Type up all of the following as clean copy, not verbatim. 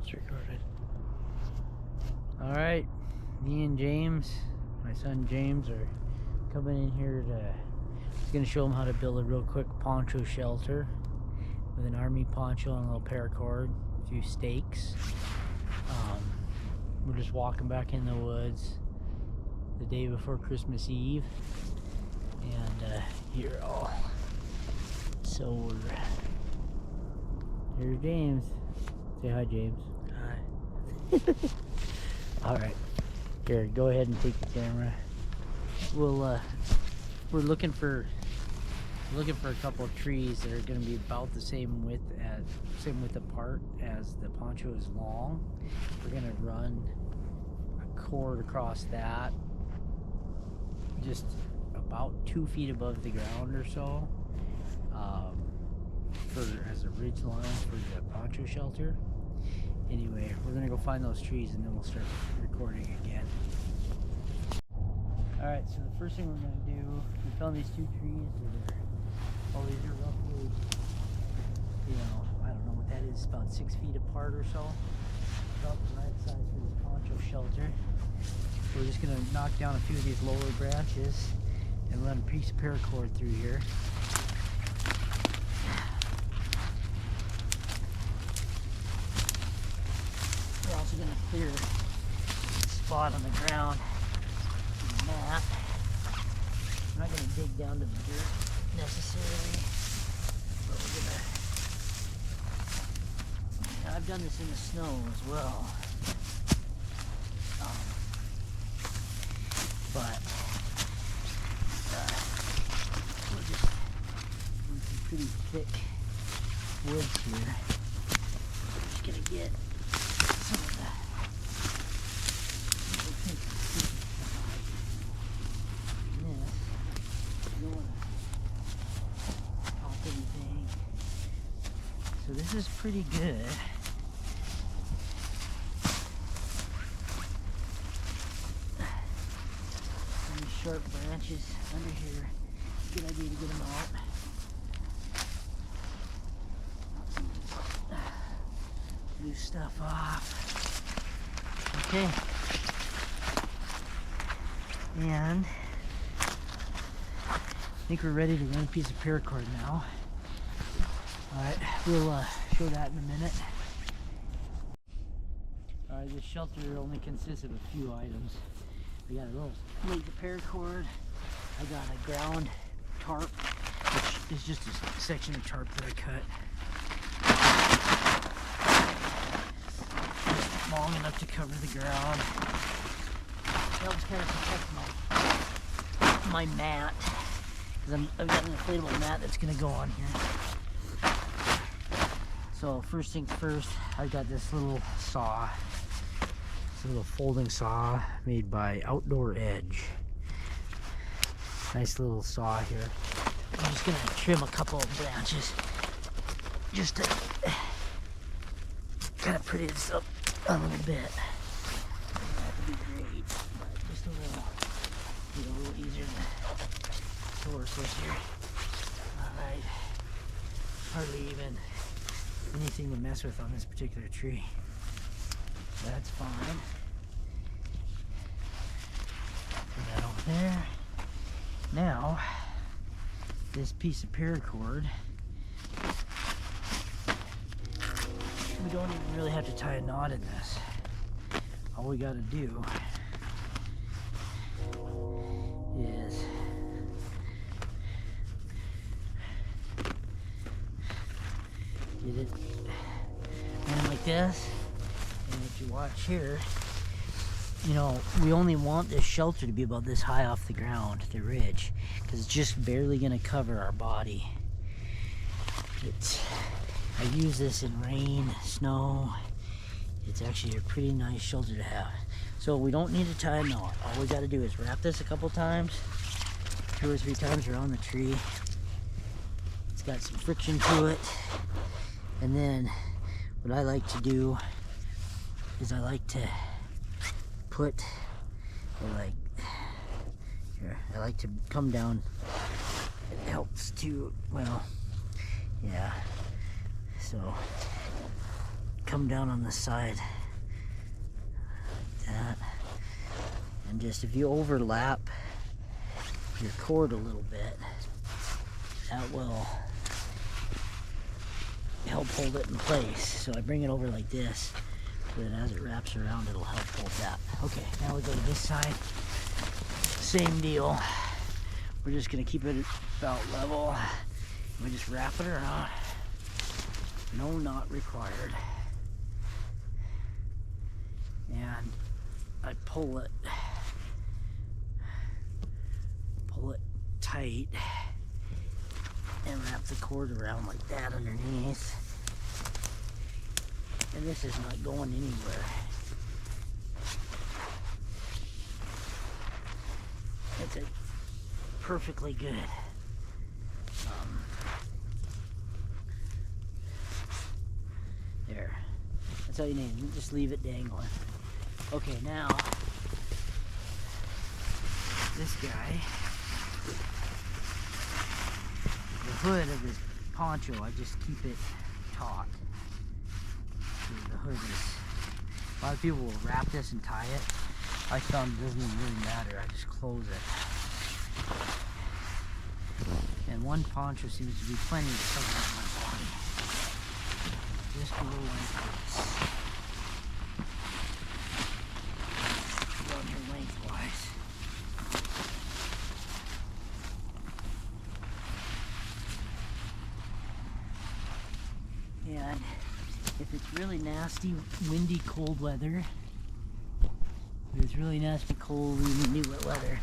It's recorded. Alright, me and James, my son James, are coming in here to... He's going to show him how to build a real quick poncho shelter with an army poncho and a little paracord, a few stakes. We're just walking back in the woods the day before Christmas Eve, and here, so here's James. Say hi, James. Hi. Alright, here, go ahead and take the camera. We're looking for a couple of trees that are going to be about the same width apart as the poncho is long. We're going to run a cord across that, just about 2 feet above the ground or so, as a ridge line for the poncho shelter. Anyway, we're gonna go find those trees and then we'll start recording again. Alright, so the first thing we're gonna do, we found these 2 trees. These are roughly, I don't know what that is, about 6 feet apart or so. About the right size for this poncho shelter. So we're just gonna knock down a few of these lower branches and run a piece of paracord through here. We're also going to clear a spot on the ground with a mat. I'm not going to dig down to the dirt necessarily, but we're going to... I've done this in the snow as well. But we're just doing some pretty thick woods here. Just going to get some of the anything. So this is pretty good. Any sharp branches under here, good idea to get them out. Loose stuff off. Okay. And I think we're ready to run a piece of paracord now. Alright, we'll show that in a minute. Alright, this shelter only consists of a few items. I got a little length of paracord. I got a ground tarp, which is just a section of tarp that I cut. Just long enough to cover the ground. Helps kind of protect my mat. I've got an inflatable mat that's going to go on here. So first things first, I've got this little saw. It's a little folding saw made by Outdoor Edge. Nice little saw here. I'm just going to trim a couple of branches just to kind of pretty this up a little bit. That would be great, but just a little easier to work with here. Alright, hardly even anything to mess with on this particular tree. That's fine. Put that over there. Now, this piece of paracord, we don't even really have to tie a knot in this. All we got to do is get it in like this, and if you watch here, we only want this shelter to be about this high off the ground, the ridge, because it's just barely going to cover our body. I use this in rain, snow. It's actually a pretty nice shelter to have. So we don't need to tie a knot. All we got to do is wrap this a couple times, 2 or 3 times around the tree. It's got some friction to it. And then what I like to do is I like to put I like to come down. It helps to, well, yeah. So come down on the side like that. And just if you overlap your cord a little bit, that will help hold it in place. So I bring it over like this, so that as it wraps around, it'll help hold that. Okay, now we go to this side. Same deal. We're just gonna keep it about level. We just wrap it around. No knot required. And I pull it tight and wrap the cord around like that underneath. And this is not going anywhere. It's a perfectly good. There. That's all you need. You just leave it dangling. Okay, now this guy, the hood of this poncho, I just keep it taut. The hood is, a lot of people will wrap this and tie it. I found it doesn't even really matter. I just close it. And one poncho seems to be plenty to cover up my body. Just below lengthwise. Run her lengthwise. And if it's really nasty, windy, cold weather, if it's really nasty, cold, windy, wet weather,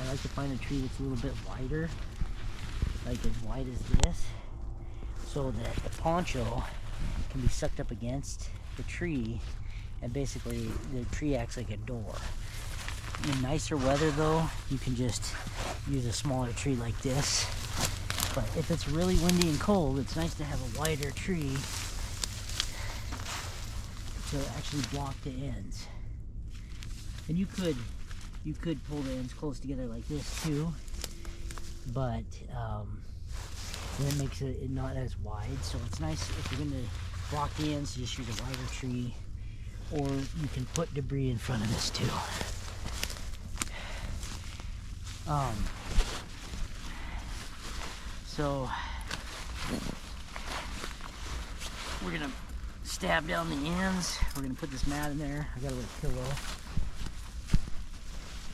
I like to find a tree that's a little bit wider, like as wide as this, so that the poncho can be sucked up against the tree, and basically the tree acts like a door. In nicer weather though, you can just use a smaller tree like this. But if it's really windy and cold, it's nice to have a wider tree to actually block the ends. And you could pull the ends close together like this too, but then it makes it not as wide. So it's nice if you're going to block the ends, just use a wider tree, or you can put debris in front of this too. So we're gonna stab down the ends. We're gonna put this mat in there. I got a little pillow.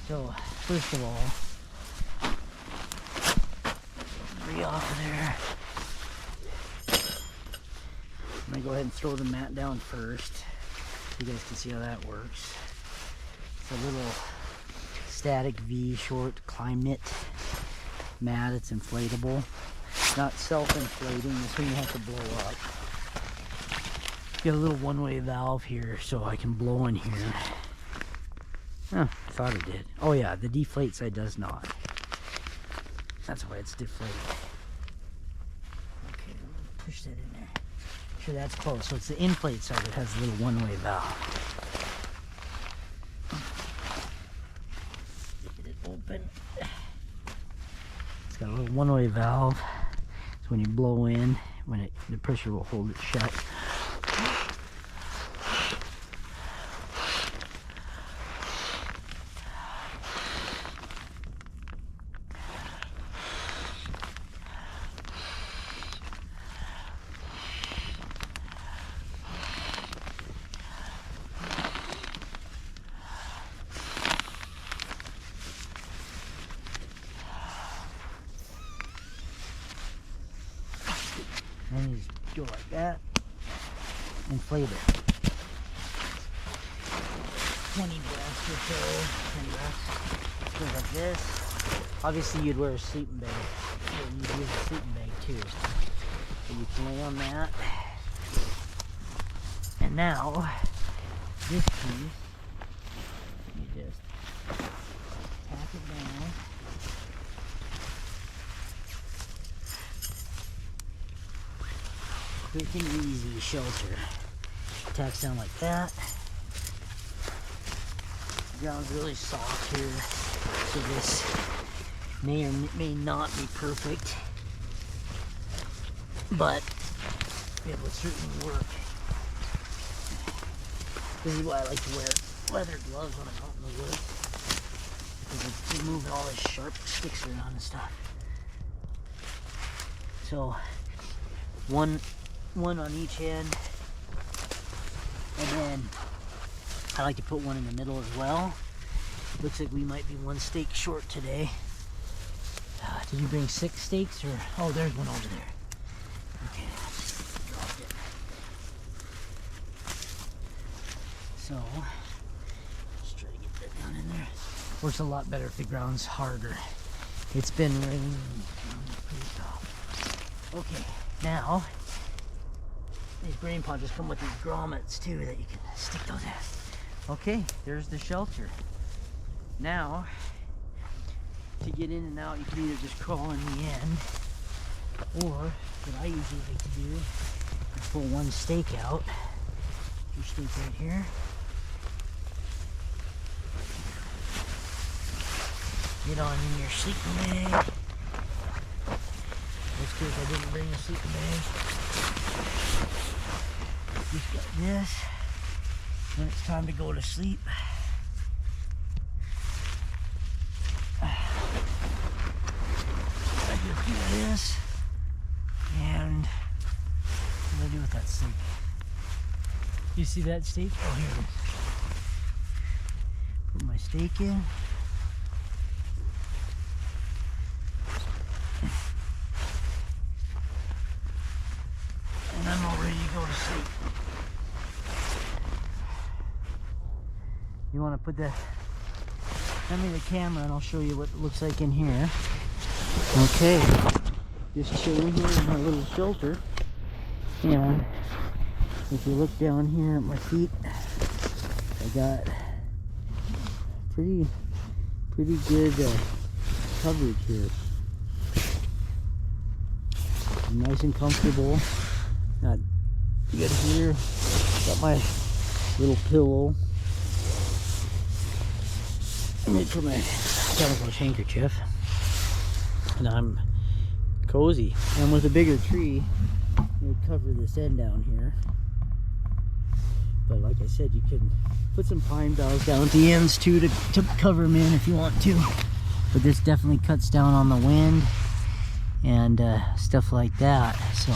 So first of all, debris off of there. I'm gonna go ahead and throw the mat down first, so you guys can see how that works. It's a little static V short climate mat. It's inflatable, not self-inflating. This one you have to blow up. Got a little one-way valve here, so I can blow in here. Oh, I thought it did. Oh yeah, the deflate side does not. That's why it's deflated. Okay, push that in there. Sure, that's close. So it's the inflate side that has a little one-way valve. Get it open. It's got a little one-way valve. So when you blow in, the pressure will hold it shut. And you just go like that, inflate it. 20 breaths or so, 10 breaths. Goes like this. Obviously you'd wear a sleeping bag. You'd use a sleeping bag too. So you can lay on that. And now, this piece, you just tap it down. Quick and easy shelter. Tacks down like that. The ground's really soft here, so this may or may not be perfect, but it will certainly work. This is why I like to wear leather gloves when I'm out in the woods, because they move all these sharp sticks around and stuff. So one on each hand, and then I like to put one in the middle as well. Looks like we might be one steak short today. Did you bring 6 steaks, or oh, there's one over there. Okay, I just dropped it. So let's try to get that down in there. Works a lot better if the ground's harder. It's been raining pretty tough. Okay, now these grain ponchos come with these grommets too that you can stick those in. Okay, there's the shelter. Now, to get in and out, you can either just crawl in the end, or what I usually like to do is pull one stake out. Your stake right here. Get on in your sleeping bag. That's good, I didn't bring a sleeping bag. Just got this. When it's time to go to sleep, I do a few of this, and what do I do with that steak? You see that steak? Oh, here it is. Put my steak in. And I'm all ready to go to sleep. You want to put the, send me the camera and I'll show you what it looks like in here. Okay, just chilling here in my little shelter. And if you look down here at my feet, I got pretty good coverage here. Nice and comfortable. Got good here. Got my little pillow. Let me put my camouflage handkerchief. And I'm cozy. And with a bigger tree, it would cover this end down here. But like I said, you can put some pine boughs down at the ends too to cover them in if you want to. But this definitely cuts down on the wind and stuff like that. So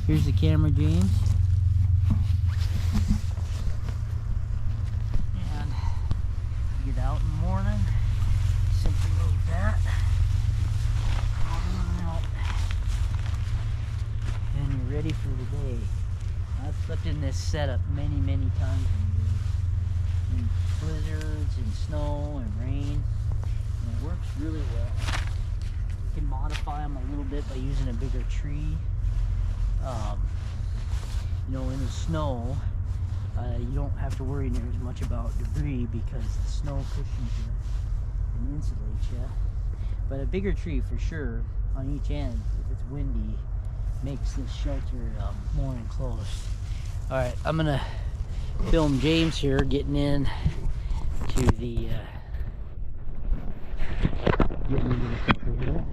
here's the camera, James. And you get out in the morning, simply like that. And you're ready for the day. I've slept in this setup many times in blizzards and snow and rain, and it works really well. You can modify them a little bit by using a bigger tree. You know, in the snow, you don't have to worry near as much about debris because the snow cushions you and insulates you. But a bigger tree for sure on each end, if it's windy, makes this shelter more enclosed. All right, I'm gonna film James here getting in to the getting into the shelter here.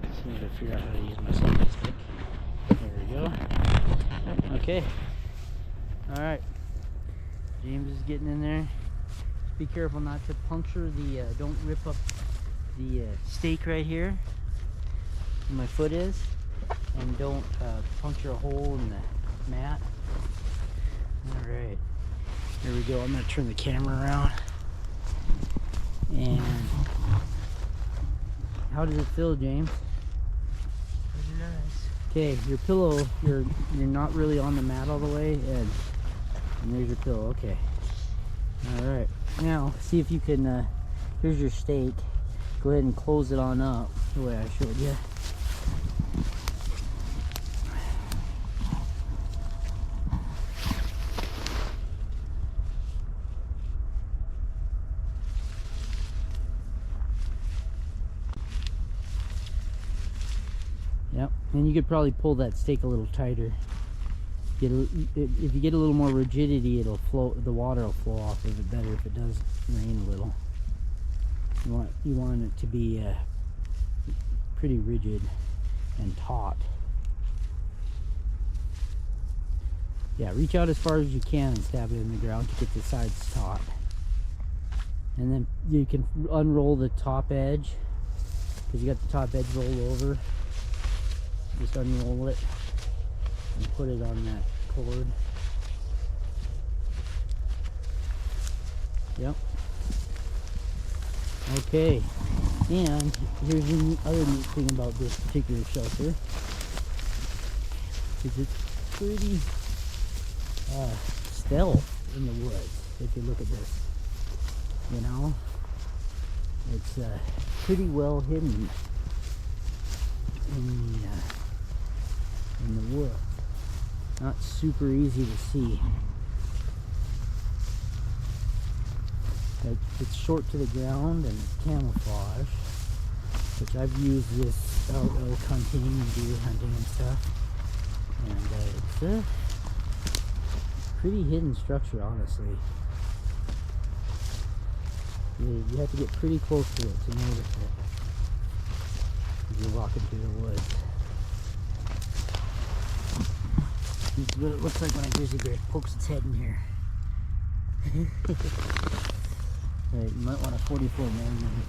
As soon as I figure out how to use my selfie stick. There we go. Okay. All right. James is getting in there. Just be careful not to puncture the. Don't rip up the stake right here where my foot is, and don't puncture a hole in the mat. All right. Here we go. I'm gonna turn the camera around. And how does it feel, James? Pretty nice. Okay, your pillow, you're not really on the mat all the way, and there's your pillow. Okay. All right. Now, see if you can. Here's your steak. Go ahead and close it on up the way I showed you. Yep, and you could probably pull that steak a little tighter. If you get a little more rigidity, it'll flow. The water will flow off of it better if it does rain a little. You want it to be pretty rigid and taut. Yeah, reach out as far as you can and stab it in the ground to get the sides taut. And then you can unroll the top edge, because you got the top edge rolled over. Just unroll it and put it on that cord. Yep. Okay, and here's the other neat thing about this particular shelter, is it's pretty stealth in the woods. If you look at this, you know, it's pretty well hidden in the woods. Not super easy to see. It's short to the ground and it's camouflage, which I've used this out elk hunting and deer hunting and stuff. And it's a pretty hidden structure, honestly. You have to get pretty close to it to notice it as you're walking through the woods. This is what it looks like when a grizzly bear pokes its head in here. Right, you might want a 44 Magnum.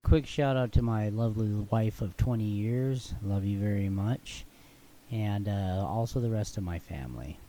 Quick shout out to my lovely wife of 20 years. Love you very much. And also the rest of my family.